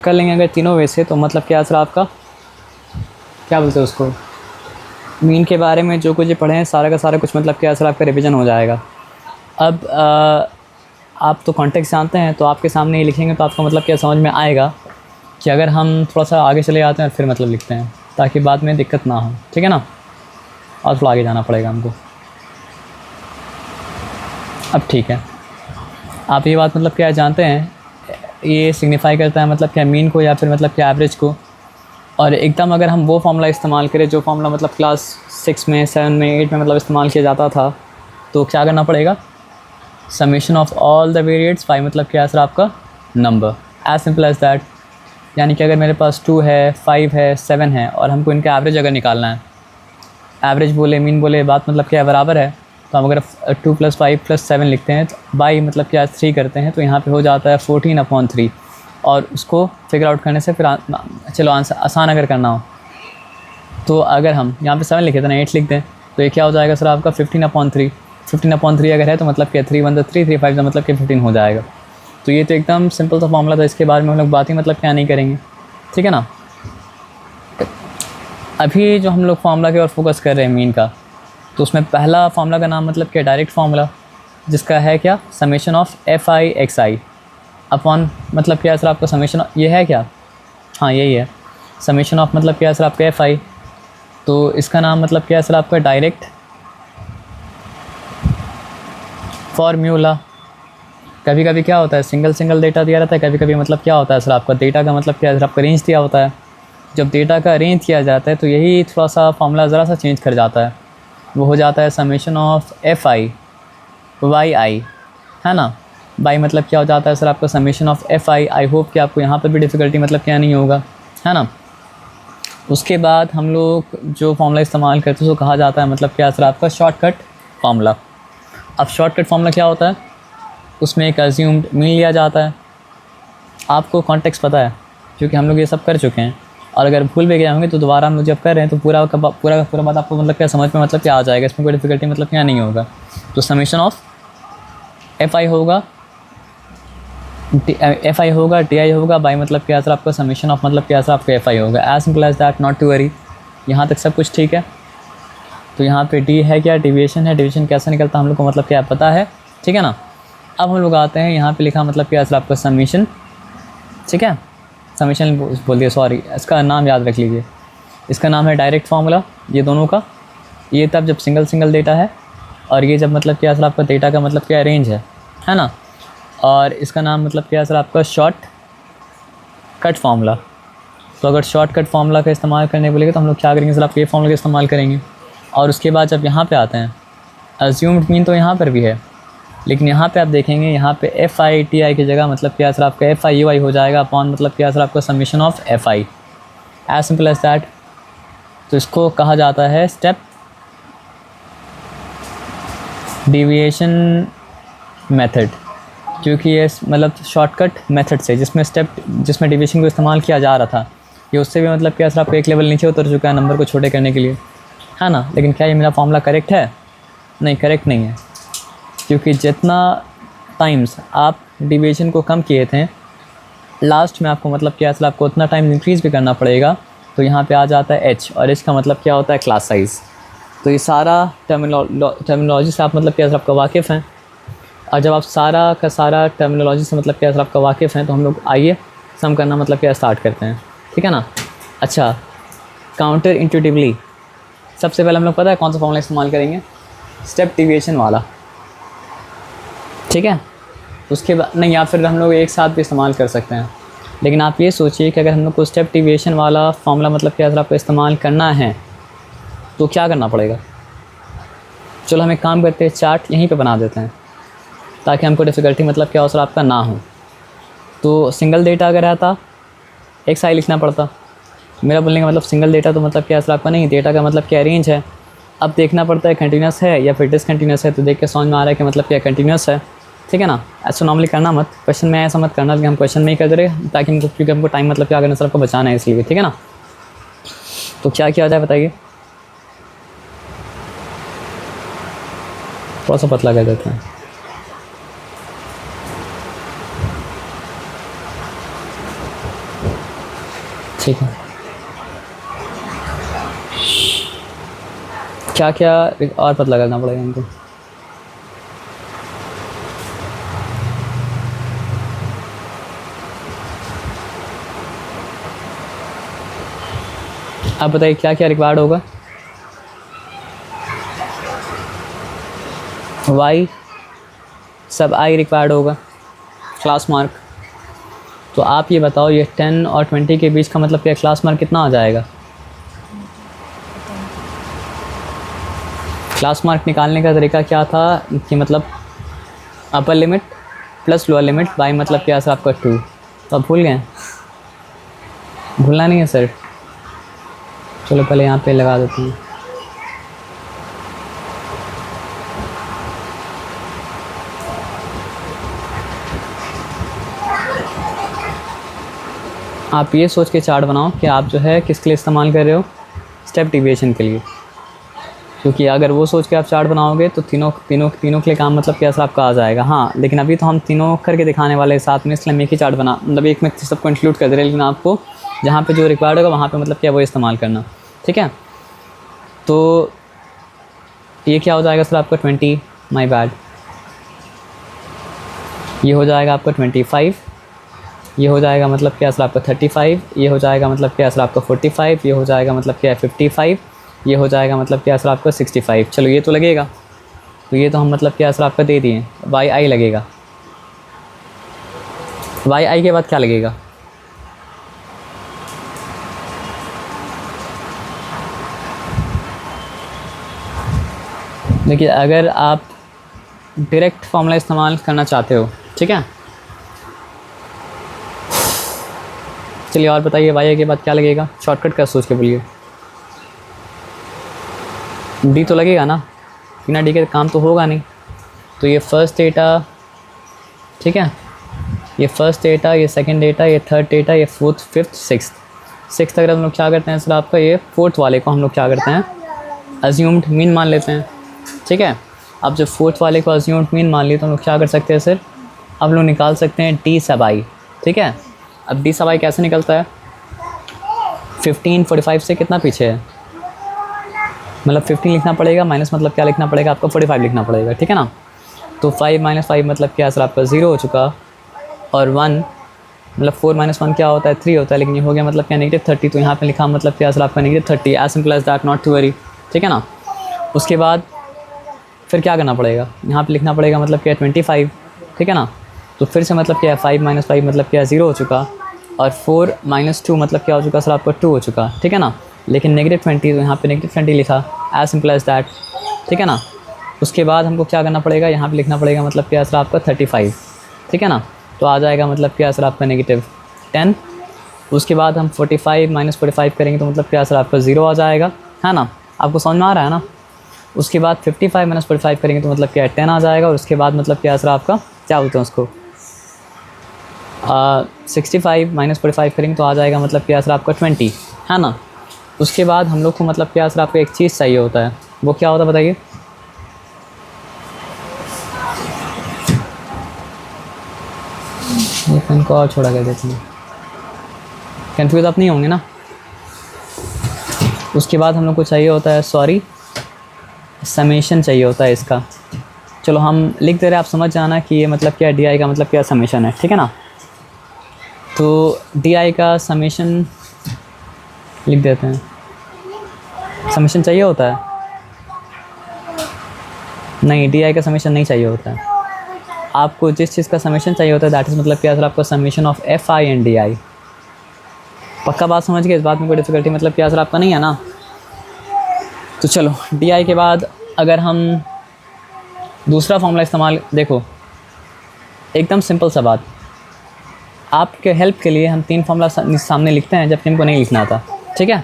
कर लेंगे अगर तीनों वे से, तो मतलब क्या सर आपका क्या बोलते हैं उसको, मीन के बारे में जो कुछ ये पढ़े हैं सारा का सारा कुछ मतलब क्या सर आपका रिवीजन हो जाएगा। अब आप तो कॉन्टेक्स्ट जानते हैं, तो आपके सामने ये लिखेंगे तो आपको मतलब क्या समझ में आएगा कि अगर हम थोड़ा सा आगे चले जाते हैं और फिर मतलब लिखते हैं, ताकि बाद में दिक्कत ना हो, ठीक है ना। और थोड़ा आगे जाना पड़ेगा हमको। अब ठीक है, आप ये बात मतलब क्या जानते हैं, ये सिग्निफाई करता है मतलब क्या मीन को या फिर मतलब क्या एवरेज को। और एकदम अगर हम वो फार्मूला इस्तेमाल करें जो फार्मूला मतलब क्लास 6 में 7 में 8 में मतलब इस्तेमाल किया जाता था, तो क्या करना पड़ेगा, summation of all the variates by मतलब क्या सर आपका number, as simple as that. यानी कि अगर मेरे पास 2 है 5 है 7 है और हमको इनका एवरेज अगर निकालना है, एवरेज बोले मीन बोले बात मतलब क्या बराबर है, तो हम अगर 2 + 5 + 7 लिखते हैं तो बाई मतलब क्या 3 करते हैं, तो यहाँ पे हो जाता है 14/3। और उसको फिगर आउट करने से फिर चलो आंसर आसान अगर करना हो, तो अगर हम यहाँ पे 7 लिखे थे ना 8 लिख दें, तो ये क्या हो जाएगा सर आपका 15/3। 15/3 अगर है तो मतलब क्या 3 × 1 = 3, 3 × 5 = मतलब कि 15 हो जाएगा। तो ये तो एकदम सिंपल सा मामला था, इसके बारे में हम लोग बात ही मतलब क्या नहीं करेंगे, ठीक है ना। अभी जो हम लोग फार्मूला के और फोकस कर रहे हैं मीन का, तो उसमें पहला फार्मूला का नाम मतलब क्या डायरेक्ट फार्मूला, जिसका है क्या समेशन ऑफ fi(xi) अपॉन मतलब क्या सर आपका समेशन ये है क्या, हाँ यही है समेशन ऑफ मतलब क्या सर आपका fi। तो इसका नाम मतलब क्या सर आपका डायरेक्ट फार्मूला। कभी कभी क्या होता है सिंगल सिंगल डेटा दिया रहता है, कभी कभी मतलब क्या होता है सर आपका डेटा का मतलब क्या सर आपका रेंज दिया होता है। जब डेटा का रेंज किया जाता है तो यही थोड़ा सा फार्मूला ज़रा सा चेंज कर जाता है, वो हो जाता है समेशन ऑफ fi(yi), है ना। बाई मतलब क्या हो जाता है सर आपका summation of fi। I hope कि आपको यहाँ पर भी डिफ़िकल्टी मतलब क्या नहीं होगा, है ना। उसके बाद हम लोग जो फार्मूला इस्तेमाल करते हैं उसको कहा जाता है मतलब क्या सर आपका शॉर्टकट फार्मूला। अब शॉर्टकट फार्मूला क्या होता है, उसमें एक अज्यूम्ड मीन लिया जाता है। आपको कॉन्टेक्स्ट पता है क्योंकि हम लोग ये सब कर चुके हैं, और अगर भूल भी गए होंगे तो दोबारा हम लोग जब कर रहे हैं तो पूरा का पूरा बात आपको मतलब क्या समझ में मतलब क्या आ जाएगा, इसमें कोई डिफिकल्टी मतलब क्या नहीं होगा। तो समेशन ऑफ fi होगा ti होगा बाई मतलब क्या सर आपका समेशन ऑफ मतलब क्या सर आपका fi होगा, as simple as that, not to worry. यहाँ तक सब कुछ ठीक है। तो यहाँ पे डी है क्या, डिविएशन है, डिविएशन कैसे निकलता है हम लोग को मतलब क्या पता है, ठीक है ना। अब हम लोग आते हैं यहाँ पे लिखा मतलब क्या सर आपका समेशन, ठीक है समेशन बोल दिया सॉरी, इसका नाम याद रख लीजिए, इसका नाम है डायरेक्ट फार्मूला ये दोनों का। ये तब जब सिंगल सिंगल डेटा है, और ये जब मतलब क्या सर आपका डेटा का मतलब क्या रेंज है ना। और इसका नाम मतलब क्या सर आपका शॉर्ट कट फार्मूला। तो अगर शॉर्ट कट फार्मूला का इस्तेमाल करने बोलेंगे तो हम लोग क्या करेंगे सर आप ये फार्मूला का इस्तेमाल करेंगे। और उसके बाद जब यहाँ पे आते हैं, अज्यूम्ड मीन तो यहाँ पर भी है, लेकिन यहाँ पे आप देखेंगे यहाँ पे fi(ti) की जगह मतलब क्या सर आपका fi(ui) हो जाएगा अपॉन मतलब क्या सर आपका summation of fi, as simple as that. तो इसको कहा जाता है स्टेप डिविएशन मेथड, क्योंकि ये मतलब शॉर्टकट मेथड से जिसमें डिविएशन को इस्तेमाल किया जा रहा था, ये उससे भी मतलब क्या सर आपको एक लेवल नीचे उतर चुका है नंबर को छोटे करने के लिए, है ना। लेकिन क्या ये मेरा फार्मूला करेक्ट है, नहीं करेक्ट नहीं है, क्योंकि जितना टाइम्स आप डिविएशन को कम किए थे लास्ट में आपको मतलब क्या सर आपको उतना टाइम इंक्रीज़ भी करना पड़ेगा। तो यहाँ पे आ जाता है h, और h का मतलब क्या होता है क्लास साइज़। तो ये सारा टर्मिनोलॉजी से आप मतलब क्या सर आपका वाकिफ़ हैं। और जब आप सारा का सारा टर्मिनोलॉजी से मतलब क्या सर आपका वाकिफ़ हैं, तो हम लोग आइए सम करना मतलब क्या स्टार्ट करते हैं, ठीक है ना। अच्छा, काउंटर इंट्यूटिवली सबसे पहले हम लोग पता है कौन सा फॉर्मूला इस्तेमाल करेंगे, स्टेप डिविएशन वाला, ठीक है। उसके बाद नहीं, या फिर हम लोग एक साथ भी इस्तेमाल कर सकते हैं, लेकिन आप ये सोचिए कि अगर हम लोग को स्टेप डिविएशन वाला फार्मूला मतलब क्या सर आपको इस्तेमाल करना है तो क्या करना पड़ेगा। चलो हम एक काम करते हैं, चार्ट यहीं पे बना देते हैं ताकि हमको डिफ़िकल्टी मतलब क्या हो सर आपका ना हो। तो सिंगल डेटा अगर रहता xi लिखना पड़ता, मेरा बोलने का मतलब सिंगल डेटा तो मतलब क्या सर आपका नहीं, डेटा का मतलब क्या रेंज है। अब देखना पड़ता है कंटिन्यूस है या फिर डिसकंटिन्यूस है, तो देख के समझ में आ रहा है कि मतलब क्या कंटिन्यूस है, ठीक है ना। ऐसा नॉर्मली करना मत, क्वेश्चन में ऐसा मत करना, लेकिन हम क्वेश्चन में ही कर दे रहे ताकि हमको, क्योंकि हमको टाइम मतलब क्या करना सर आपको बचाना है इसलिए, ठीक है ना। तो क्या किया जाए बताइए, थोड़ा सा पतला कर देते हैं। ठीक है, क्या क्या और पता लगाना पड़ेगा हमको? आप बताइए क्या क्या रिक्वायर्ड होगा? वाई सब आई रिक्वायर्ड होगा, क्लास मार्क। तो आप ये बताओ, ये 10 और 20 के बीच का मतलब क्या क्लास मार्क कितना आ जाएगा? क्लास मार्क निकालने का तरीका क्या था कि मतलब अपर limit plus lower limit by मतलब क्या सर आपका 2। तो आप भूल गए? भूलना नहीं है सर। चलो पहले यहाँ पे लगा देती हूँ। आप ये सोच के चार्ट बनाओ कि आप जो है किसके लिए इस्तेमाल कर रहे हो, स्टेप डिविएशन के लिए। क्योंकि अगर वो सोच के आप चार्ट बनाओगे तो तीनों के लिए काम मतलब क्या सर आपका आ जाएगा। हाँ, लेकिन अभी तो हम तीनों करके दिखाने वाले हैं साथ में, इसलिए हम एक ही चार्ट बना मतलब एक में सबको इंक्लूड कर दे रहे हैं, लेकिन आपको जहाँ पे जो रिक्वायर्ड होगा वहाँ पे मतलब क्या वो इस्तेमाल करना। ठीक है, तो ये क्या हो जाएगा सर आपका 20, माय बैड, ये हो जाएगा आपका 25, ये हो जाएगा मतलब क्या सर आपका 35, ये हो जाएगा मतलब क्या सर आपका 45, ये हो जाएगा मतलब क्या 55, ये हो जाएगा मतलब क्या सर आपका 65। चलो ये तो लगेगा, तो ये तो हम मतलब क्या सर आपका दे दिए। वाई आई लगेगा, वाई आई के बाद क्या लगेगा? देखिए, अगर आप डायरेक्ट फॉर्मूला इस्तेमाल करना चाहते हो, ठीक है, चलिए और बताइए वाई आई के बाद क्या लगेगा? शॉर्टकट का सोच के बोलिए। डी तो लगेगा ना, बिना डी के काम तो होगा नहीं। तो ये फर्स्ट डेटा, ठीक है, ये फर्स्ट डेटा, ये सेकंड डेटा, ये थर्ड डेटा, ये फोर्थ, फिफ्थ, सिक्स्थ अगर हम लोग क्या करते हैं सर आपका, ये फोर्थ वाले को हम लोग क्या करते हैं, अज्यूम्ड मीन मान लेते हैं। ठीक है, अब जब फोर्थ वाले को अज्यूम्ड मीन मान लिए तो हम लोग क्या कर सकते हैं सर, अब लोग निकाल सकते हैं डी सब आई। ठीक है, अब डी सब आई कैसे निकलता है? 15 45 से कितना पीछे है, मतलब 15 लिखना पड़ेगा, माइनस मतलब क्या लिखना पड़ेगा आपको, 45 लिखना पड़ेगा। ठीक है ना, तो 5 - 5 मतलब क्या सर आपका 0 हो चुका, और 1 मतलब 4 - 1 क्या होता है, 3 होता है, लेकिन ये हो गया मतलब क्या -30। तो यहाँ पे लिखा मतलब क्या सर आपका -30, as simple as that, not to worry. ठीक है ना, उसके बाद फिर क्या करना पड़ेगा, यहाँ पे लिखना पड़ेगा मतलब क्या 25। ठीक है ना, तो फिर से मतलब क्या 5 - 5 मतलब क्या 0 हो चुका, और 4 - 2 मतलब क्या हो चुका सर आपका 2 हो चुका। ठीक है ना, लेकिन -20 तो यहाँ पे -20 लिखा, एज सिंपल एज दैट। ठीक है ना, उसके बाद हमको क्या करना पड़ेगा, यहाँ पे लिखना पड़ेगा मतलब क्या सर आपका 35। ठीक है ना, तो आ जाएगा मतलब क्या सर आपका -10। उसके बाद हम 45 - 45 करेंगे तो मतलब क्या सर आपका 0 आ जाएगा, है ना, आपको समझ में आ रहा है ना। उसके बाद 55 - 45 करेंगे तो मतलब क्या 10 आ जाएगा, और उसके बाद मतलब क्या सर आपका क्या बोलते हैं उसको, 65 - 45 करेंगे तो आ जाएगा मतलब क्या सर आपका 20, है ना। उसके बाद हम लोग को मतलब क्या सर आपको एक चीज़ चाहिए होता है, वो क्या होता है बताइए? ये पेन को और छोड़ा कर देते हैं, कन्फ्यूज़ आप नहीं होंगे ना। उसके बाद हम लोग को चाहिए होता है, सॉरी, समेशन चाहिए होता है इसका। चलो हम लिख दे रहे हैं, आप समझ जाना कि ये मतलब क्या डी आई का मतलब क्या समेशन है। ठीक है ना, तो डी आई का समेशन लिख देते हैं। समेशन चाहिए होता है? नहीं, डी आई का समेशन नहीं चाहिए होता है। आपको जिस चीज़ का समेशन चाहिए होता है दैट इज़ मतलब क्या सर आपका summation of F I and D I. पक्का बात समझ गए, इस बात में कोई डिफिकल्टी मतलब क्या सर आपका नहीं है ना। तो चलो डी आई के बाद अगर हम दूसरा फॉर्मूला इस्तेमाल, देखो एकदम सिंपल सा बात, आपके हेल्प के लिए हम 3 फॉर्मूला सामने लिखते हैं जबकि हमको नहीं लिखना था। ठीक है,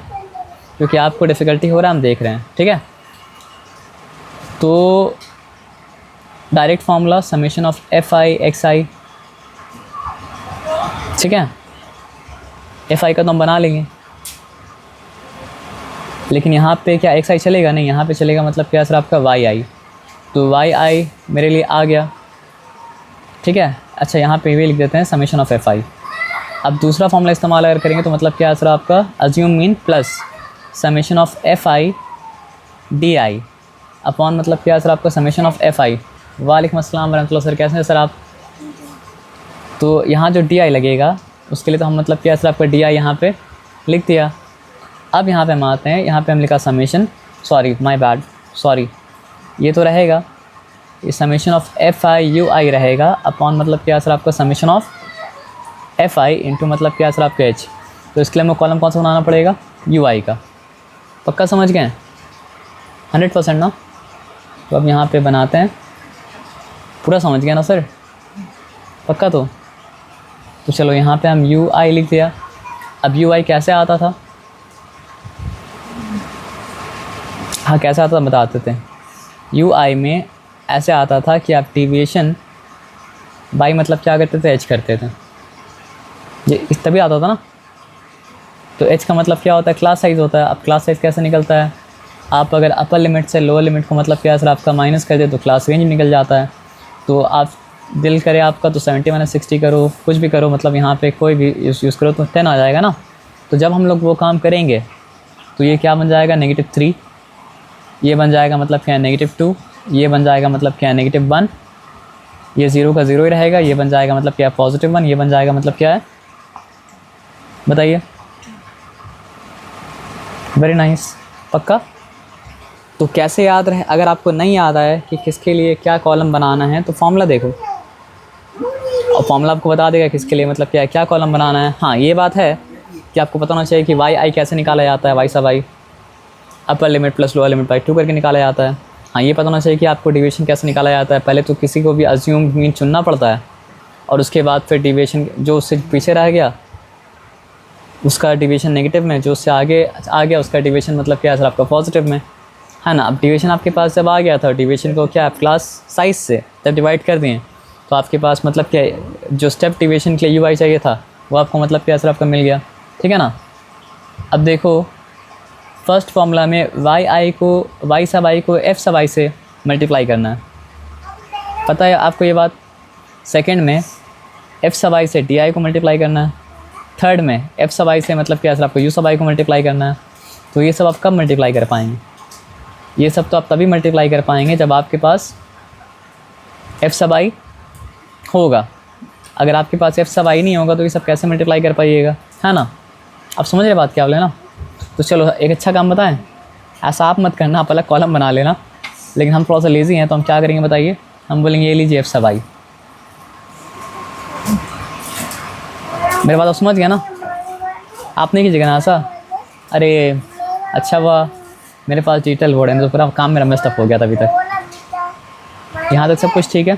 क्योंकि आपको डिफ़िकल्टी हो रहा है, हम देख रहे हैं। ठीक है, तो direct formula summation of F i x i. ठीक है, एफ आई का तो हम बना लेंगे, लेकिन यहाँ पे क्या एक्स आई चलेगा? नहीं, यहाँ पे चलेगा मतलब क्या सर आपका वाई आई। तो वाई आई मेरे लिए आ गया। ठीक है, अच्छा यहाँ पे भी लिख देते हैं समेशन ऑफ एफ आई। अब दूसरा फॉर्मूला इस्तेमाल अगर करेंगे तो मतलब क्या सर आपका assume mean plus summation of F I D I upon मतलब क्या सर आपका समेशन ऑफ एफ आई। वालेकुम अस्सलाम वरहमतुल्लाह सर, कैसे हैं सर आप? तो यहाँ जो डी आई लगेगा उसके लिए तो हम मतलब क्या सर आपका डी आई यहाँ पर लिख दिया। अब यहाँ पे हम आते हैं, यहाँ पे हम लिखा summation, sorry my bad, sorry, ये तो रहेगा, ये summation of F i u i रहेगा अपॉन मतलब क्या सर आपका summation of F i into मतलब क्या सर आपका एच। तो इसके लिए हमें कॉलम कौन सा बनाना पड़ेगा? यू आई का। पक्का समझ गए? 100% ना? तो अब यहाँ पे बनाते हैं, पूरा समझ गया ना सर? पक्का? तो चलो यहाँ पे हम यू आई लिख दिया। अब यू आई कैसे आता था? हाँ कैसे आता था बता देते हैं। यू आई में ऐसे आता था कि आप डेविएशन बाई मतलब क्या करते थे? एच करते थे। ये इस तभी आता था ना। तो एच का मतलब क्या होता है? क्लास साइज़ होता है। अब क्लास साइज़ कैसे निकलता है? आप अगर अपर लिमिट से लोअर लिमिट को मतलब क्या सर आपका माइनस कर दे तो क्लास रेंज निकल जाता है। तो आप दिल करे आपका तो 70 - 60 करो, कुछ भी करो, मतलब यहाँ पे कोई भी यूज़ करो तो 10 आ जाएगा ना। तो जब हम लोग वो काम करेंगे तो ये क्या बन जाएगा? -3, ये बन जाएगा मतलब क्या है? -2, ये बन जाएगा मतलब क्या है? -1, ये 0 का 0 ही रहेगा, ये बन जाएगा मतलब क्या है? +1, ये बन जाएगा मतलब क्या है? बताइए। Very nice. पक्का? तो कैसे याद रहे? अगर आपको नहीं याद आए कि किसके लिए क्या कॉलम बनाना है तो फॉर्मूला देखो और फॉर्मूला आपको बता देगा किसके लिए मतलब क्या है, क्या कॉलम बनाना है। हाँ ये बात है कि आपको पता होना चाहिए कि वाई आई कैसे निकाला जाता है। Y sub i upper limit plus lower limit by 2 करके निकाला जाता है। हाँ ये पता होना चाहिए कि आपको डिविएशन कैसे निकाला जाता है। पहले तो किसी को भी अज्यूम मीन चुनना पड़ता है और उसके बाद फिर डिविएशन जो उससे पीछे रह गया उसका डिविएशन नेगेटिव में, जो उससे आगे आ गया उसका डिविएशन मतलब क्या है सर आपका पॉजिटिव में, है ना। अब डिविएशन आपके पास जब आ गया था, डिविएशन को क्या आप क्लास साइज से जब डिवाइड कर दिए तो आपके पास मतलब क्या जो स्टेप डिविएशन के लिए यू आई चाहिए था वो आपको मतलब क्या सर आपका मिल गया, ठीक है ना। अब देखो फर्स्ट फॉर्मूला में वाई सब आई को एफ सब आई से मल्टीप्लाई करना है, पता है आपको ये बात। सेकंड में एफ सब आई से डी आई को मल्टीप्लाई करना है। थर्ड में एफ सब आई से मतलब क्या सर आपको यू सब आई को मल्टीप्लाई करना है। तो ये सब आप कब मल्टीप्लाई कर पाएंगे? ये सब तो आप तभी मल्टीप्लाई कर पाएंगे जब आपके पास एफ सब आई होगा। अगर आपके पास एफ सब आई नहीं होगा तो ये सब कैसे मल्टीप्लाई कर पाइएगा, है ना। आप समझ रहे बात क्या बोले ना। तो चलो एक अच्छा काम बताएं, ऐसा आप मत करना, आप अलग कॉलम बना लेना, लेकिन हम थोड़ा सा लेज़ी हैं तो हम क्या करेंगे बताइए, हम बोलेंगे ये लीजिए एफ सब आई। मेरे बात आप समझ गया ना। आप नहीं कीजिएगा ना ऐसा। अरे अच्छा हुआ मेरे पास डिजिटल बोर्ड है तो पूरा काम मेरा मेस्टअप हो गया था अभी तक। यहाँ तक सब कुछ ठीक है।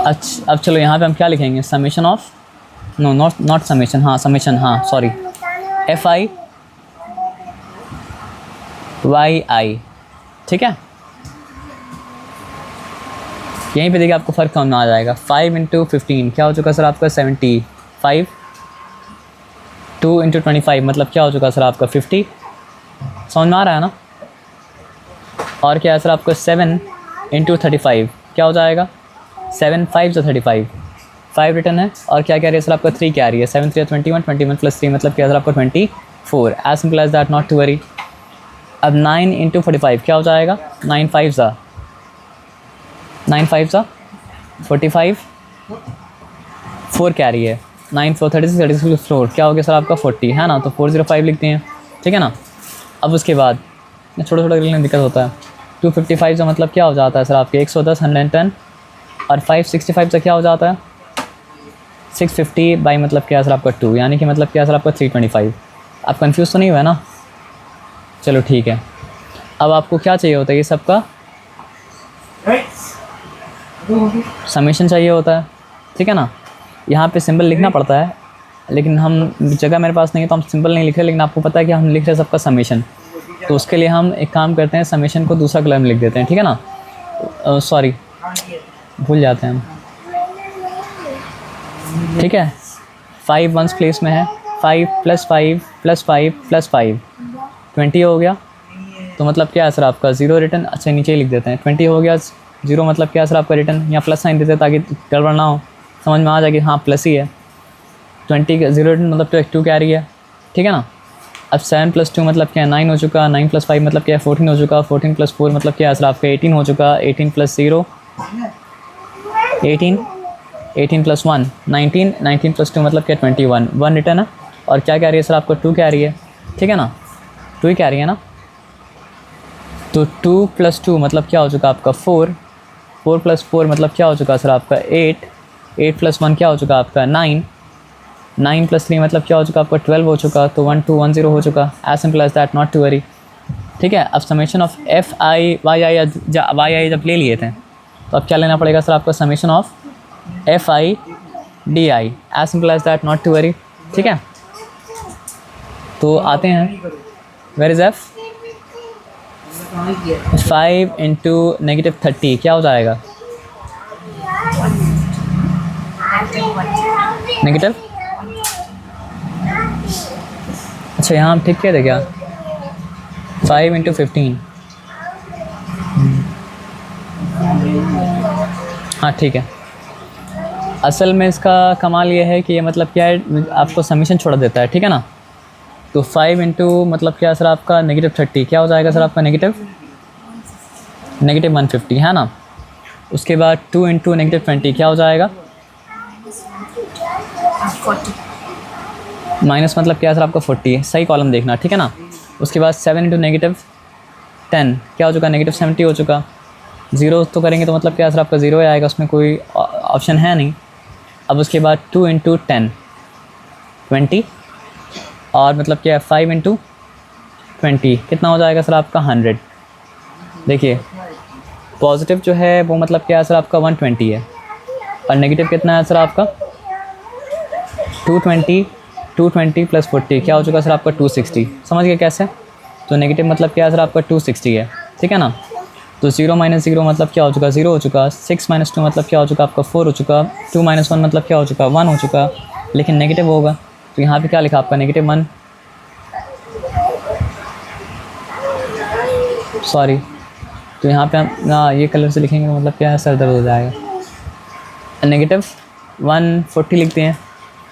अच्छा अब चलो यहाँ पे हम क्या लिखेंगे? समेशन ऑफ नॉट समेशन, हाँ समेशन, हाँ सॉरी, एफ आई वाई आई, ठीक है। यहीं पे देखिए आपको फ़र्क कम आ जाएगा। 5 × 15 क्या हो चुका सर आपका? 75। 2 × 25 मतलब क्या हो चुका सर आपका? 50। समझ में आ रहा है ना। और क्या है सर आपका? 7 × 35 क्या हो जाएगा? 7 × 5 = 35, 5 रिटर्न है और क्या कह रही है सर आपका? 3 क्या आ रही है? 7 × 3 = 21, 21 + 3 मतलब क्या सर आपका? 24। As simple as that, not to worry. अब 9 × 45 क्या हो जाएगा? 9 × 5 = 45, 4 कैरी है, 9 4 36, 36 4 क्या हो गया सर आपका? 40, है ना। तो 405 लिखते हैं, ठीक है ना। अब उसके बाद छोटा छोटा करने में दिक्कत होता है। 255 का मतलब क्या हो जाता है सर आपके? 110, 110 और 565 से क्या हो जाता है? 650 बाई मतलब क्या सर आपका 2, यानी कि मतलब क्या सर आपका 325। आप कंफ्यूज तो नहीं हुआ ना? चलो ठीक है। अब आपको क्या चाहिए होता है? ये सबका समेशन चाहिए होता है, ठीक है ना। यहाँ पे सिंबल लिखना पड़ता है लेकिन हम जगह मेरे पास नहीं है तो हम सिंबल नहीं लिख रहे, लेकिन आपको पता है कि हम लिख रहे हैं सबका समेशन। तो उसके लिए हम एक काम करते हैं, समेशन को दूसरा कलर में लिख देते हैं, ठीक है ना। सॉरी भूल जाते हैं हम, ठीक है। 5 वंस प्लेस में है, 5 + 5 + 5 + 5 20 हो गया। तो मतलब क्या है सर आपका? 0 रिटर्न। अच्छा नीचे ही लिख देते हैं, 20 हो गया, 0 मतलब क्या है सर आपका रिटर्न, या प्लस साइन देते ताकि गड़बड़ ना हो, समझ में आ जाए कि हाँ प्लस ही है। 20 का 0 रिटर्न मतलब 2 कैरी है, ठीक है ना। अब 7 + 2 मतलब क्या है 9 हो चुका, 9 + 5 मतलब क्या है 14 हो चुका, 14 + 4 मतलब क्या है सर आपका 18 हो चुका, 18 + 0 18, 18 + 1 19, 19 + 2 मतलब क्या 21, 1 रिटर्न है। और क्या कह रही है सर आपको 2 कह रही है, ठीक है ना, 2 ही कह रही है ना। तो 2 + 2 मतलब क्या हो चुका आपका 4, 4 + 4 मतलब क्या हो चुका सर आपका 8, 8 + 1 क्या हो चुका आपका 9, 9 + 3 मतलब क्या हो चुका आपका 12 हो चुका, तो 1 2 1 0 हो चुका, as simple as that, not to worry, ठीक है। अब समेशन ऑफ FI YI जब ले लिए थे तो अब क्या लेना पड़ेगा सर आपका summation of FI DI, as simple as that, not to worry, ठीक है। तो आते हैं, वेयर इज F, 5 × -30 क्या हो जाएगा नेगेटिव, अच्छा यहाँ हम ठीक कह थे क्या, 5 × 15, हाँ ठीक है। असल में इसका कमाल ये है कि ये मतलब क्या है आपको समीशन छोड़ देता है, ठीक है ना। तो 5 × मतलब क्या सर आपका -30 क्या हो जाएगा सर आपका -150 है ना। उसके बाद 2 × -20 क्या हो जाएगा, माइनस मतलब क्या सर आपका 40, सही कॉलम देखना, ठीक है ना। उसके बाद 7 × -10 क्या हो चुका, -70 हो चुका, 0 तो करेंगे तो मतलब क्या सर आपका 0 आएगा, उसमें कोई ऑप्शन है नहीं। अब उसके बाद 2 × 10 20, और मतलब क्या है 5 × 20 कितना हो जाएगा सर आपका 100। देखिए पॉजिटिव जो है वो मतलब क्या है सर आपका 120 है, और नेगेटिव कितना है सर आपका 220, 220 + 40 क्या हो चुका सर आपका 260, समझ गए कैसे। तो नेगेटिव मतलब क्या है सर आपका 260 है, ठीक है ना। तो 0 - 0 मतलब क्या हो चुका 0 हो चुका, 6 - 2 मतलब क्या हो चुका आपका 4 हो चुका, 2 - 1 मतलब क्या हो चुका 1 हो चुका, लेकिन नेगेटिव होगा तो यहाँ पे क्या लिखा आपका -1, सॉरी। तो यहाँ पे हम ना ये कलर से लिखेंगे मतलब क्या है सर दर्द हो जाएगा, -140 लिखते हैं।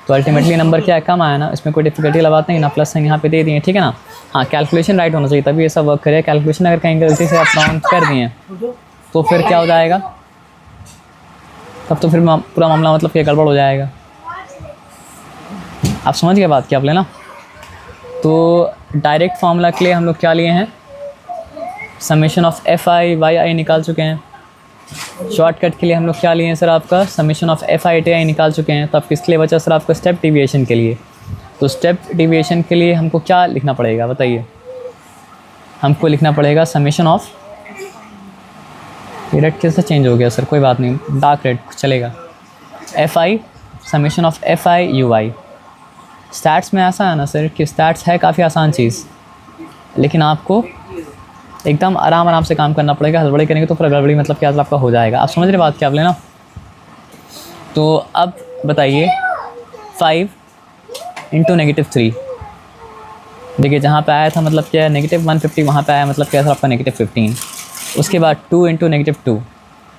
तो अल्टीमेटली नंबर क्या है कम आया ना, इसमें कोई डिफिकल्टी लगाते नहीं ना, प्लस साइन यहाँ पे दे दिए, ठीक है ना। हाँ कैलकुलेशन राइट होना चाहिए तभी ये सब वर्क करे, कैलकुलेशन अगर कहीं गलती से आप रॉन्ग कर दिए तो फिर क्या हो जाएगा, तब तो फिर पूरा मामला मतलब क्या गड़बड़ हो जाएगा। आप समझ गए बात क्या आप लेना। तो डायरेक्ट फार्मूला के लिए हम लोग क्या लिए हैं, समेशन ऑफ FI YI निकाल चुके हैं। शॉर्टकट के लिए हम लोग क्या लिए हैं सर आपका समेशन ऑफ FI TI निकाल चुके हैं। तो अब किसके लिए बचा सर आपका स्टेप डिविएशन के लिए। तो स्टेप डिविएशन के लिए हमको क्या लिखना पड़ेगा बताइए, हमको लिखना पड़ेगा समेशन ऑफ, ये रेड कैसे चेंज हो गया सर, कोई बात नहीं डार्क रेड चलेगा, FI summation of FI UI। Stats में ऐसा है ना सर कि स्टैट्स है काफ़ी आसान चीज़, लेकिन आपको एकदम आराम से काम करना पड़ेगा, हड़बड़ी करेंगे तो फिर गड़बड़ी मतलब क्या आपका हो जाएगा। आप समझ रहे बात क्या आप लेना। तो अब बताइए 5 × -3, देखिए जहाँ पे आया था मतलब क्या है -150, वहाँ पे आया मतलब क्या था आपका -15। उसके बाद 2 × -2,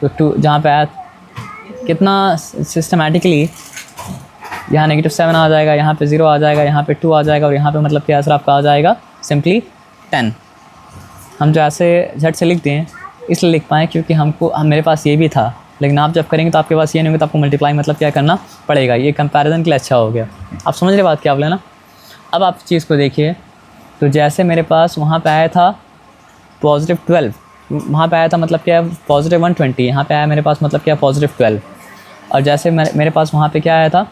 तो 2 जहाँ पे आया कितना सिस्टमेटिकली यहाँ -7 आ जाएगा, यहाँ पे 0 आ जाएगा, यहाँ पे 2 आ जाएगा, और यहाँ पे मतलब क्या सर आपका आ जाएगा सिंपली 10। हम जो ऐसे झट से लिखते हैं इसलिए लिख पाएँ क्योंकि मेरे पास ये भी था, लेकिन आप जब करेंगे तो आपके पास ये नहीं होगा, तो आपको मल्टीप्लाई मतलब क्या करना पड़ेगा। ये कंपैरिजन के लिए अच्छा हो गया। आप समझ रहे बात क्या आप लेना। अब आप चीज़ को देखिए, तो जैसे मेरे पास वहाँ पे आया था +12, वहाँ पे आया था मतलब क्या +120, यहाँ पे आया मेरे पास मतलब क्या +12। और जैसे मेरे पास वहाँ पे क्या आया था,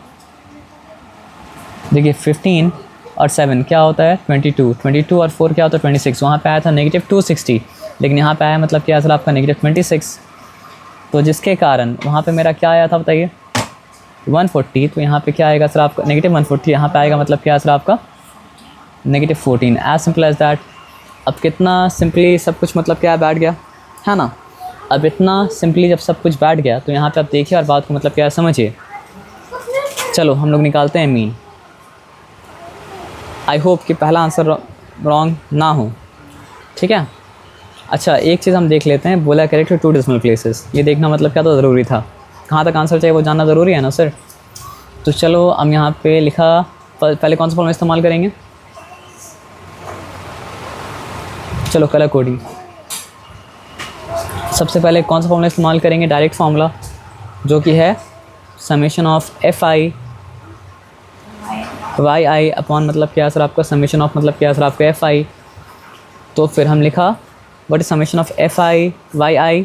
देखिए 15 और 7 क्या होता है 22, 22 और 4 क्या होता है 26। वहाँ पे आया था -260, लेकिन यहाँ पे आया मतलब क्या सर आपका -26। तो जिसके कारण वहाँ पे मेरा क्या आया था बताइए 140, तो यहाँ पे क्या आएगा सर आपका -140, यहाँ पे आएगा मतलब क्या सर आपका -14। As simple as that. अब कितना सिंपली सब कुछ मतलब क्या बैठ गया है ना। अब इतना सिंपली जब सब कुछ बैठ गया तो यहाँ पे आप देखिए और बात को मतलब क्या समझिए। चलो हम लोग निकालते हैं मीन। आई होप कि पहला आंसर रॉन्ग ना हो, ठीक है। अच्छा एक चीज़ हम देख लेते हैं, बोला करेक्ट टू डेसिमल प्लेसेस, ये देखना मतलब क्या तो ज़रूरी था, कहाँ तक आंसर चाहिए वो जानना ज़रूरी है ना सर। तो चलो हम यहाँ पे लिखा, पहले कौन सा फॉर्मूला इस्तेमाल करेंगे, चलो कलर कोडिंग। सबसे पहले कौन सा फॉर्मूला इस्तेमाल करेंगे, डायरेक्ट फार्मूला जो कि है summation of F I Y I upon मतलब क्या सर आपका समेशन ऑफ मतलब क्या सर आपका एफ आई। तो फिर हम लिखा what is summation of F I Y I,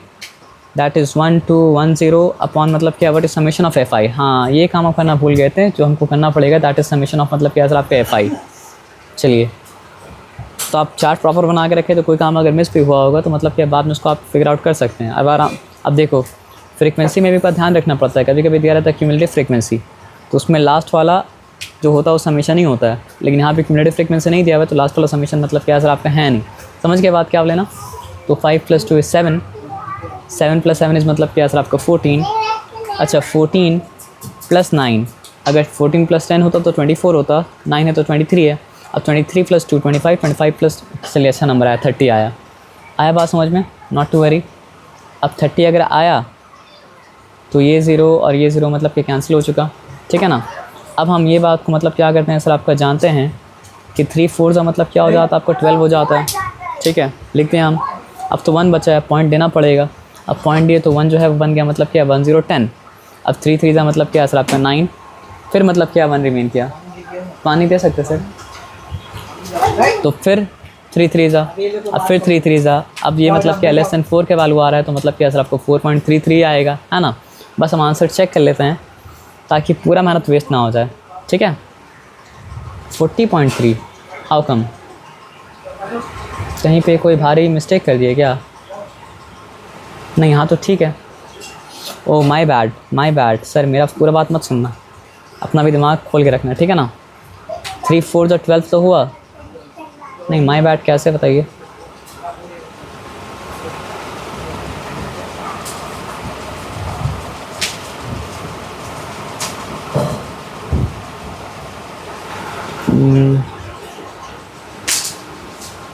that is 1 2 1 0 upon मतलब क्या what is summation of F I. हाँ ये काम हम करना भूल गए थे, जो हमको करना पड़ेगा दैट इज समेशन ऑफ मतलब क्या सर आपका एफ आई। चलिए तो आप चार्ट प्रॉपर बना के रखें, तो कोई काम अगर मिस भी हुआ होगा तो मतलब क्या बाद में उसको आप फिगर आउट कर सकते हैं। अब देखो फ्रीक्वेंसी में भी पर ध्यान रखना पड़ता है, कभी कभी दिया रहता है क्यूमुलेटिव फ्रीक्वेंसी, तो उसमें लास्ट वाला जो होता है वो समेशन ही होता है, लेकिन यहाँ पे क्यूमुलेटिव फ्रीक्वेंसी नहीं दिया हुआ है, तो लास्ट वाला समेशन मतलब क्या सर आपका है नहीं। समझ के बाद क्या आप लेना, तो 5 + 2 = 7, 7 + 7 इज़ मतलब क्या सर आपका 14। अच्छा 14 + 9, अगर 14 + 10 होता तो 24 होता, 9 है तो 23 है। अब 23 + 2 25, 25 प्लस, चलिए अच्छा नंबर आया 30 आया बात समझ में, नॉट टू वरी। अब 30 अगर आया तो ये 0 और ये 0 मतलब कि कैंसिल हो चुका, ठीक है ना। अब हम ये बात को मतलब क्या करते हैं सर आपका जानते हैं कि 3 4 का मतलब क्या हो जाता है आपका 12 हो जाता है, ठीक है। लिखते हैं हम, अब तो 1 बचा है, पॉइंट देना पड़ेगा। अब पॉइंट दिए तो 1 जो है वो बन गया मतलब क्या 1 0 10। अब 3 3 का मतलब क्या है सर आपका 9, फिर मतलब क्या 1 रिमेन किया, पानी दे सकते सर। तो फिर 3 3 जा, अब फिर 3 3 जा, अब ये मतलब क्या लेस देन 4 के वैल्यू आ रहा है, तो मतलब क्या सर आपको 4.33 आएगा, है ना। बस हम आंसर चेक कर लेते हैं ताकि पूरा मेहनत वेस्ट ना हो जाए, ठीक है। 40.3, हाउ कम, कहीं पे कोई भारी मिस्टेक कर दिए क्या, नहीं यहाँ तो ठीक है। ओ माय बैड सर, मेरा पूरा बात मत सुनना, अपना भी दिमाग खोल के रखना, ठीक है ना। 3 4 जो 12 तो हुआ नहीं, माय बैड कैसे बताइए।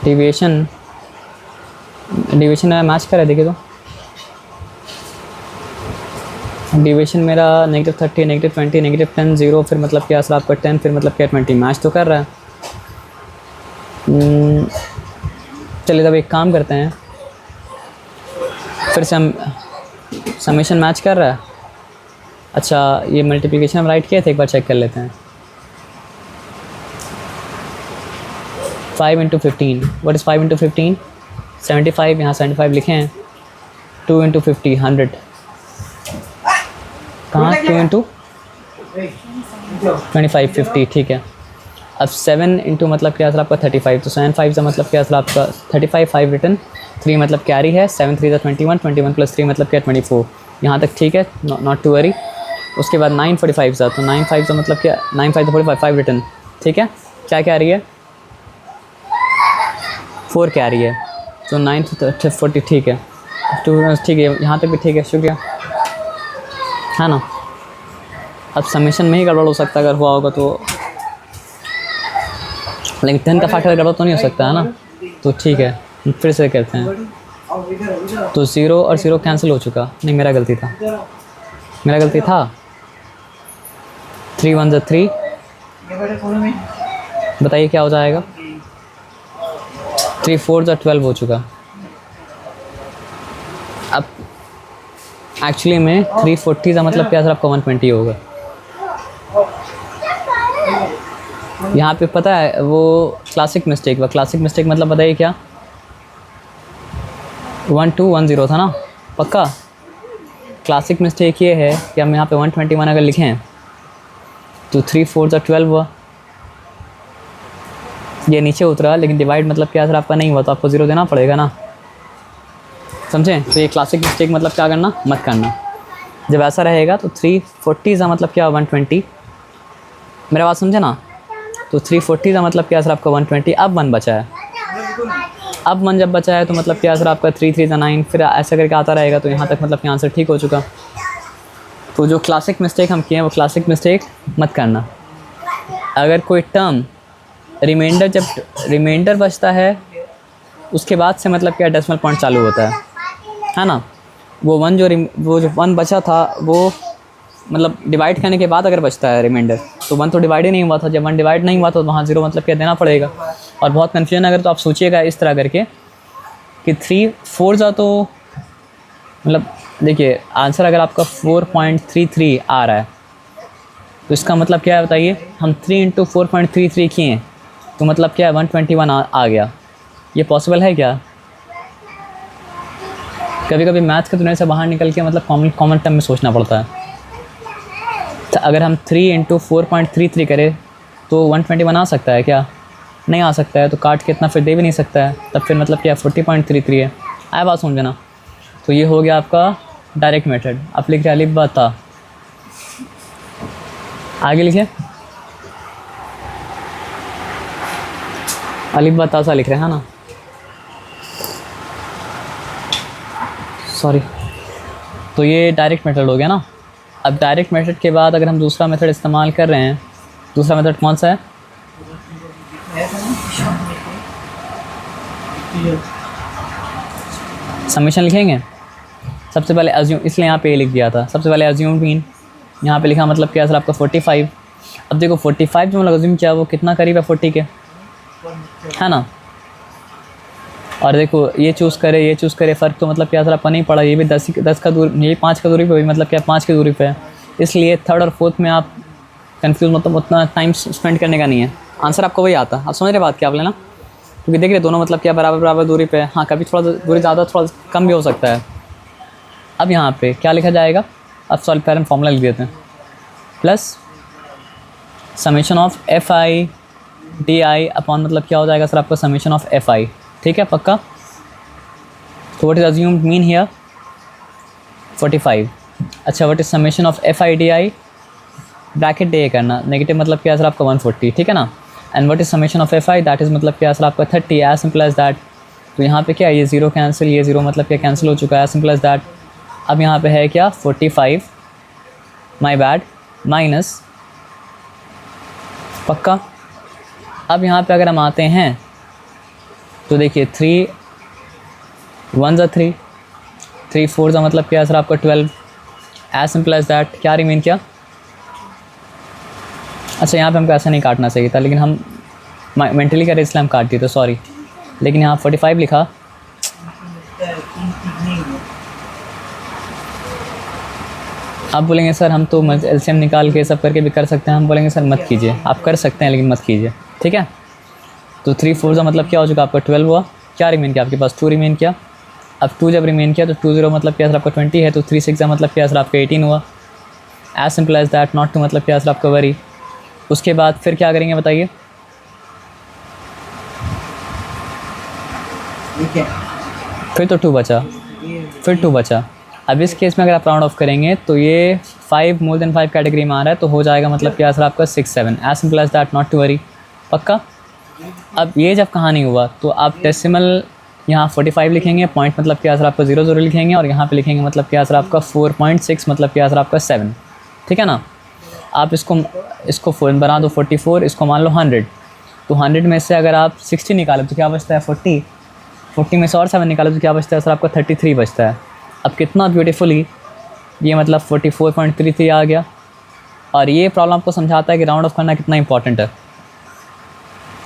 डिविएशन में मैच कर रहा है, देखिए तो डिविएशन मेरा -30 -20 -10 0, फिर मतलब क्या सर आपका 10, फिर मतलब क्या 20, मैच तो कर रहा है। चलिए तब एक काम करते हैं, फिर से हम समेशन मैच कर रहा है। अच्छा ये मल्टीप्लिकेशन हम राइट किए थे, एक बार चेक कर लेते हैं। 5 × 15, व्हाट इज़ 5 × 15, 75, यहाँ 75 लिखे हैं। 2 × 50 100, कहाँ 2 × 25 50, ठीक है। अब 7 × मतलब क्या सर आपका 35, तो 7 5 का मतलब क्या सर आपका 35, 5 रिटर्न, 3 मतलब कैरी है, 7 3 21, 21 + 3 मतलब क्या 24, यहाँ तक ठीक है, नॉट टू वरी। उसके बाद 9 45 था, तो 9 5 का मतलब क्या 9 5 45, 5 रिटर्न, ठीक है। क्या कैरी है 4 कैरी है, तो 9 40, ठीक है 2, ठीक है यहाँ तक भी ठीक है, शुक्रिया, है ना। अब समेशन में ही गड़बड़ हो सकता है अगर हुआ होगा तो, लेकिन 10 का फैक्टर गड़बड़ तो नहीं हो सकता है ना, तो ठीक है फिर से करते हैं। तो 0 और 0 कैंसिल हो चुका, नहीं मेरा गलती था 3 1 3, बताइए क्या हो जाएगा, 3 4 12 हो चुका। अब एक्चुअली में 340 का मतलब क्या सर आपका 120 होगा। यहाँ पे पता है वो क्लासिक मिस्टेक मतलब बताइए क्या, 1 2 1 0 था ना, पक्का। क्लासिक मिस्टेक ये है कि हम यहाँ पे 121 अगर लिखें हैं तो 3 4 12 हुआ, ये नीचे उतरा, लेकिन डिवाइड मतलब क्या सर आपका नहीं हुआ, तो आपको 0 देना पड़ेगा ना, समझें। तो ये क्लासिक मिस्टेक मतलब क्या करना मत करना। जब ऐसा रहेगा तो 340 का मतलब क्या 120, मेरा बात समझे ना। तो 340 का मतलब क्या सर आपका 120, अब 1 बचा है, अब 1 जब बचा है तो मतलब क्या सर आपका 3 3 9, फिर ऐसा करके आता रहेगा, तो यहाँ तक मतलब कि आंसर ठीक हो चुका। तो जो क्लासिक मिस्टेक हम किए हैं वो क्लासिक मिस्टेक मत करना। अगर कोई टर्म रिमाइंडर, जब रिमाइंडर बचता है उसके बाद से मतलब क्या डेसिमल पॉइंट चालू होता है ना। वो जो 1 बचा था वो मतलब डिवाइड करने के बाद अगर बचता है रिमाइंडर, तो 1 तो डिवाइड ही नहीं हुआ था। जब 1 डिवाइड नहीं हुआ तो वहाँ 0 मतलब क्या देना पड़ेगा। और बहुत कन्फ्यूजन अगर तो आप सोचिएगा इस तरह करके कि 3 4 जा तो मतलब देखिए आंसर अगर आपका 4.33 आ रहा है तो इसका मतलब क्या है बताइए। हम 3 × 4.33 किए तो मतलब क्या है 121 आ गया। ये पॉसिबल है क्या? कभी कभी मैथ्स के दुनिया से बाहर निकल के मतलब कॉमन टर्म में सोचना पड़ता है। तो अगर हम 3 × 4.33 करें तो 121 आ सकता है क्या? नहीं आ सकता है। तो काट के इतना फिर दे भी नहीं सकता है, तब फिर मतलब क्या 40.33 है। आया बात समझना। तो ये हो गया आपका डायरेक्ट मेथड। आप लिख रहे अलिफ बा ता, आगे लिखिए अलिफ बा ता सा लिख रहे हैं ना, सॉरी। तो ये डायरेक्ट मेथड हो गया ना। अब डायरेक्ट मेथड के बाद अगर हम दूसरा मेथड इस्तेमाल कर रहे हैं, दूसरा मेथड कौन सा है? समेशन लिखेंगे। सबसे पहले अज्यूम, इसलिए यहाँ पे ये लिख दिया था। सबसे पहले अज्यूम मीन यहाँ पे लिखा, मतलब क्या सर आपका 45। अब देखो 45 जो मतलब अज्यूम किया वो कितना करीब है 40 के, है ना। और देखो ये चूज़ करे फ़र्क तो मतलब क्या सर आपका नहीं पड़ा। ये भी 10 का दूरी, ये 5 का दूरी पे, मतलब क्या 5 की दूरी पे है। इसलिए थर्ड और फोर्थ में आप कंफ्यूज मतलब उतना टाइम स्पेंड करने का नहीं है, आंसर आपको वही आता है। आप समझ रहे बात क्या आप लेना, क्योंकि देख रहे दोनों मतलब क्या बराबर दूरी पे है। हाँ कभी थोड़ा दूरी ज़्यादा थोड़ा कम भी हो सकता है। अब यहाँ पे क्या लिखा जाएगा? अब सॉल्व पैरन फॉर्मूला लिख देते हैं, plus summation of F I D I upon मतलब क्या हो जाएगा सर आपका समेशन ऑफ एफ आई। ठीक है पक्का। तो what is assumed mean here 45। अच्छा what is summation of F I D I, bracket day करना, नेगेटिव मतलब क्या सर आपका 140, ठीक है ना। And what is summation of F I, that is मतलब क्या सर आपका 30, एज सिंपल एज दैट। तो यहाँ पे क्या ये 0 कैंसिल, ये 0 मतलब क्या कैंसिल हो चुका है, एज सिंपल एज दैट। अब यहाँ पे है क्या 45, माई बैड, माइनस, पक्का। अब यहाँ पे अगर हम आते हैं तो देखिए 3 1 ज़ा 3, 3 4 ज़ा मतलब क्या सर आपका 12, एज सिंपल एज दैट। क्या रिमेन किया? अच्छा यहाँ पे हमको ऐसा नहीं काटना चाहिए था, लेकिन हम मेंटली करे इसलिए हम काट दिए, तो सॉरी। लेकिन यहाँ 45 लिखा। आप बोलेंगे सर हम तो एलसीएम निकाल के सब करके भी कर सकते हैं। हम बोलेंगे सर मत कीजिए, आप कर सकते हैं लेकिन मत कीजिए, ठीक है। तो 3 4 का मतलब क्या हो चुका आपका 12 हुआ। क्या रिमेन किया आपके पास? 2 रिमेन किया। अब 2 जब रिमेन किया तो 2 0 मतलब क्या सर आपका 20 है। तो 3 6 का मतलब क्या सर आपका 18 हुआ, as simple as that. Not to मतलब क्या सर आपका वरी। उसके बाद फिर क्या करेंगे बताइए? फिर तो 2 बचा, फिर 2 बचा। अब इस केस में अगर आप राउंड ऑफ करेंगे तो ये 5 मोर देन 5 कैटेगरी में आ रहा है, तो हो जाएगा मतलब क्या सर आपका 6 7, as simple as that, not to worry, पक्का। अब ये जब कहाँ नहीं हुआ तो आप डेसिमल यहाँ 45 लिखेंगे, पॉइंट मतलब क्या सर आपका 0 0 लिखेंगे, और यहाँ पे लिखेंगे मतलब क्या सर आपका 4.6 मतलब क्या सर आपका 7, ठीक है ना। आप इसको बना दो 44, इसको मान लो 100। तो 100 में से अगर आप 60 निकालें तो क्या बचता है 40, 40 में से और 7 निकालें तो क्या बचता है सर आपका 33 बचता है। अब कितना ब्यूटीफुली ये मतलब 44.33 आ गया। और ये प्रॉब्लम आपको समझाता है कि राउंड ऑफ करना कितना इंपॉर्टेंट है।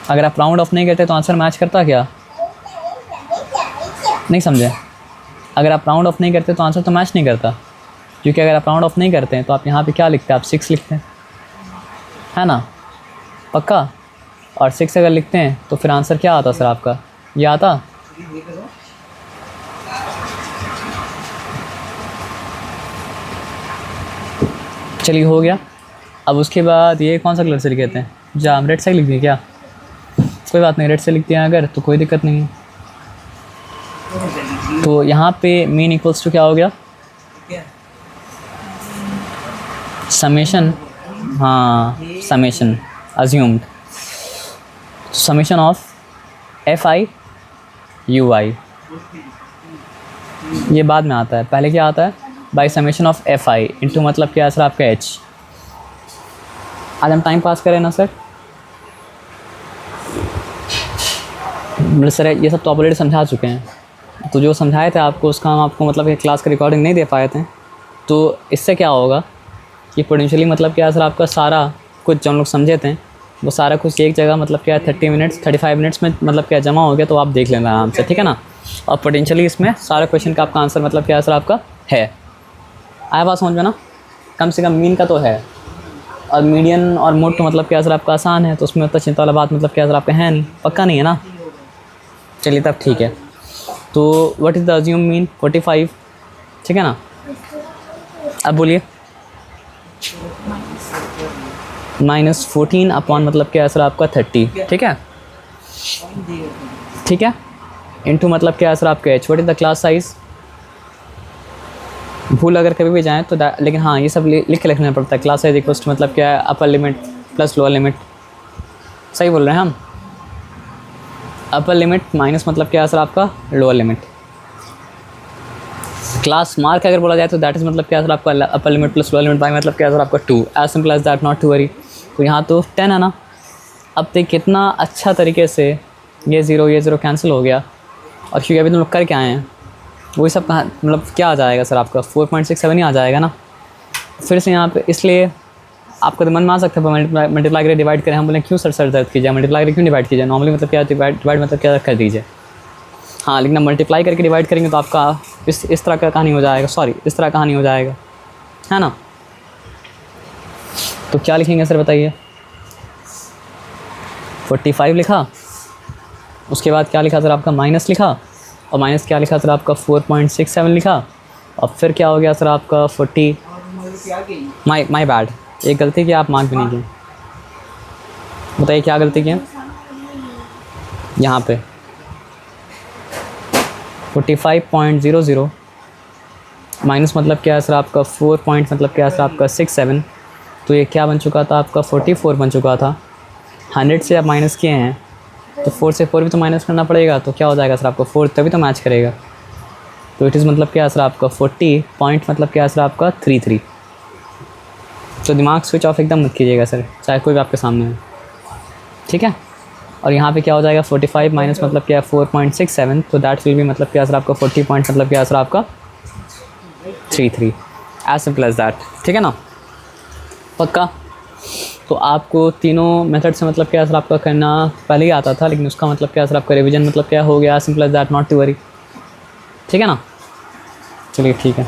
अगर आप राउंड ऑफ नहीं करते तो आंसर मैच करता क्या? नहीं समझे? अगर आप राउंड ऑफ नहीं करते तो आंसर तो मैच नहीं करता, क्योंकि अगर आप राउंड ऑफ नहीं करते हैं तो आप यहाँ पे क्या लिखते हैं? आप 6 लिखते हैं, है ना, पक्का। और 6 अगर लिखते हैं तो फिर आंसर क्या आता सर आपका? ये आता। चलिए हो गया। अब उसके बाद ये कौन सा कलर से लिखते हैं? जा हम रेड से लिख दिए क्या? कोई बात नहीं, रेड से लिखते हैं अगर तो कोई दिक्कत नहीं है। तो यहाँ पे मीन इक्वल्स टू क्या हो गया? समेशन, हाँ summation assumed, summation of F i u i. ये बाद में आता है, पहले क्या आता है? By summation of F i into मतलब क्या सर आपका एच। आज हम टाइम पास करें ना सर? मतलब सर ये सब तो आप ऑलरेडी समझा चुके हैं, तो जो समझाए थे आपको उसका हम आपको मतलब क्लास का रिकॉर्डिंग नहीं दे पाए थे। तो इससे क्या होगा कि पोटेंशियली मतलब क्या सर आपका सारा कुछ जो हम लोग समझे थे वो सारा कुछ एक जगह मतलब क्या 30 मिनट्स 35 मिनट्स में मतलब क्या जमा हो गया, तो आप देख लेना आराम से, ठीक है ना। और पोटेंशियली इसमें सारा क्वेश्चन का आपका आंसर मतलब क्या सर आपका है। आया बात समझ में ना, कम से कम मीन का तो है, और मीडियन और मोड तो मतलब क्या सर आपका आसान है, तो उसमें उतना चिंता वाला बात मतलब क्या सर आपका है नहीं, पक्का नहीं है ना। चलिए तब ठीक है। तो what is the assume mean 45, ठीक है ना। अब बोलिए -14 अपॉन मतलब क्या है सर आपका 30, ठीक है, ठीक है, इनटू मतलब क्या है सर आपका H. What is the class size. भूल अगर कभी भी जाएँ तो लेकिन हाँ ये सब लिख के लिखना पड़ता है। क्लास साइज इक्वल्स टू मतलब क्या है अपर लिमिट प्लस लोअर लिमिट, सही बोल रहे हैं हम। अपर लिमिट माइनस मतलब क्या है सर आपका लोअर लिमिट। क्लास मार्क अगर बोला जाए तो दैट इज़ मतलब क्या सर आपका upper limit plus lower limit by मतलब क्या सर आपका 2, as simple as that, not to worry. तो यहाँ तो 10 है ना। अब देखिए कितना अच्छा तरीके से ये ज़ीरो कैंसिल हो गया, और क्योंकि अभी तुम लोग कर क्या आए हैं वही सब कहाँ मतलब क्या आ जाएगा सर आपका 4.67 ही आ जाएगा ना। फिर से यहाँ पे इसलिए आपका तो मन में आ सकता है मल्टीप्लाई करें डिवाइड करें, हम बोलें क्यों सर दर्द कीजिए, मल्टीप्लाई करें क्यों डिवाइड कीजिए, नॉर्मली मतलब क्या डिवाइड मतलब क्या कर दीजिए। हाँ लेकिन मल्टीप्लाई करके डिवाइड करेंगे तो आपका इस तरह का कहानी हो जाएगा, सॉरी इस तरह कहानी हो जाएगा, है ना। तो क्या लिखेंगे सर बताइए। 45 लिखा, उसके बाद क्या लिखा सर आपका माइनस लिखा, और माइनस क्या लिखा सर आपका 4.67 लिखा, और फिर क्या हो गया सर आपका 40। माई बैड, एक गलती की आप मार्क भी नहीं किए। बताइए क्या गलती किए यहाँ पे। 45.00 माइनस मतलब क्या है सर आपका 4 पॉइंट मतलब क्या है सर आपका 67, तो ये क्या बन चुका था आपका 44 बन चुका था। 100 से आप माइनस किए हैं तो 4 से 4 भी तो माइनस करना पड़ेगा, तो क्या हो जाएगा सर आपका 4 तभी तो मैच करेगा। तो इट इज़ मतलब क्या है सर आपका 40 पॉइंट मतलब क्या है सर आपका 33। तो दिमाग स्विच ऑफ एकदम मत कीजिएगा सर, चाहे कोई भी आपके सामने हो, ठीक है। और यहाँ पे क्या हो जाएगा 45 माइनस मतलब क्या है 4.67, तो दैट विल भी मतलब क्या सर आपका 40 पॉइंट मतलब क्या सर आपका 33, एज सिंपल एज दैट, ठीक है ना, पक्का। तो आपको तीनों मेथड से मतलब क्या सर आपका करना पहले ही आता था, लेकिन उसका मतलब क्या सर आपका रिवीजन मतलब क्या हो गया, simple as that, not to worry, ठीक है ना। चलिए ठीक है।